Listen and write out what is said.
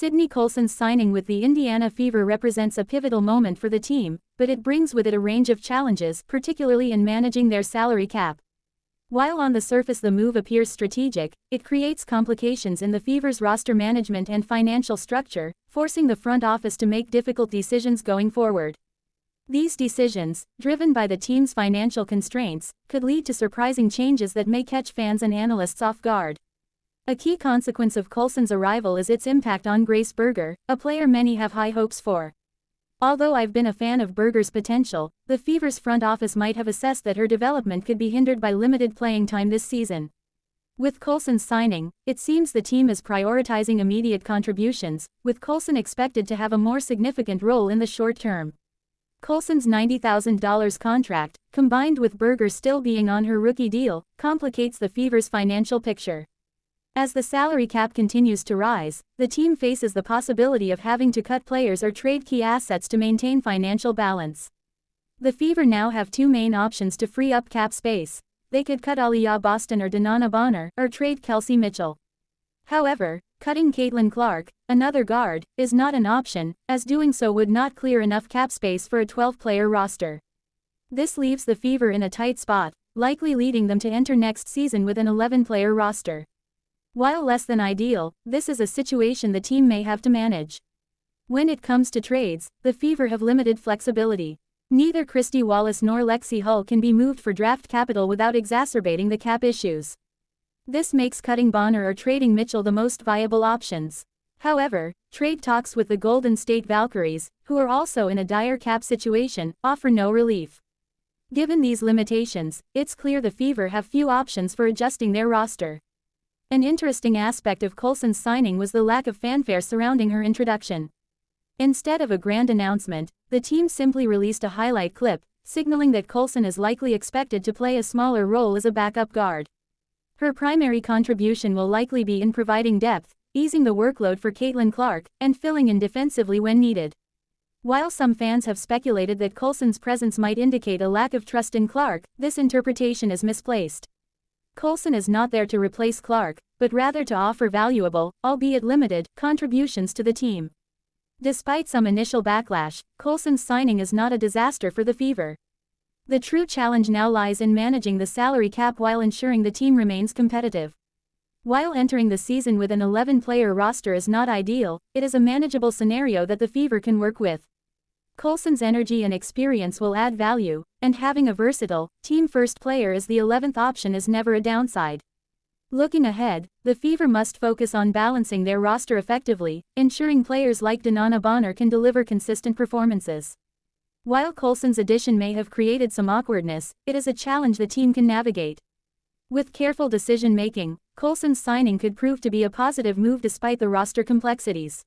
Sydney Colson's signing with the Indiana Fever represents a pivotal moment for the team, but it brings with it a range of challenges, particularly in managing their salary cap. While on the surface the move appears strategic, it creates complications in the Fever's roster management and financial structure, forcing the front office to make difficult decisions going forward. These decisions, driven by the team's financial constraints, could lead to surprising changes that may catch fans and analysts off guard. A key consequence of Colson's arrival is its impact on Grace Berger, a player many have high hopes for. Although I've been a fan of Berger's potential, the Fever's front office might have assessed that her development could be hindered by limited playing time this season. With Colson's signing, it seems the team is prioritizing immediate contributions, with Colson expected to have a more significant role in the short term. Colson's $90,000 contract, combined with Berger still being on her rookie deal, complicates the Fever's financial picture. As the salary cap continues to rise, the team faces the possibility of having to cut players or trade key assets to maintain financial balance. The Fever now have two main options to free up cap space. They could cut Aliyah Boston or Danana Bonner, or trade Kelsey Mitchell. However, cutting Caitlin-Clark, another guard, is not an option, as doing so would not clear enough cap space for a 12-player roster. This leaves the Fever in a tight spot, likely leading them to enter next season with an 11-player roster. While less than ideal, this is a situation the team may have to manage. When it comes to trades, the Fever have limited flexibility. Neither Christy Wallace nor Lexi Hull can be moved for draft capital without exacerbating the cap issues. This makes cutting Bonner or trading Mitchell the most viable options. However, trade talks with the Golden State Valkyries, who are also in a dire cap situation, offer no relief. Given these limitations, it's clear the Fever have few options for adjusting their roster. An interesting aspect of Colson's signing was the lack of fanfare surrounding her introduction. Instead of a grand announcement, the team simply released a highlight clip, signaling that Colson is likely expected to play a smaller role as a backup guard. Her primary contribution will likely be in providing depth, easing the workload for Caitlin-Clark, and filling in defensively when needed. While some fans have speculated that Colson's presence might indicate a lack of trust in Clark, this interpretation is misplaced. Colson is not there to replace Clark, but rather to offer valuable, albeit limited, contributions to the team. Despite some initial backlash, Colson's signing is not a disaster for the Fever. The true challenge now lies in managing the salary cap while ensuring the team remains competitive. While entering the season with an 11-player roster is not ideal, it is a manageable scenario that the Fever can work with. Colson's energy and experience will add value, and having a versatile, team-first player as the 11th option is never a downside. Looking ahead, the Fever must focus on balancing their roster effectively, ensuring players like Danana Bonner can deliver consistent performances. While Colson's addition may have created some awkwardness, it is a challenge the team can navigate. With careful decision-making, Colson's signing could prove to be a positive move despite the roster complexities.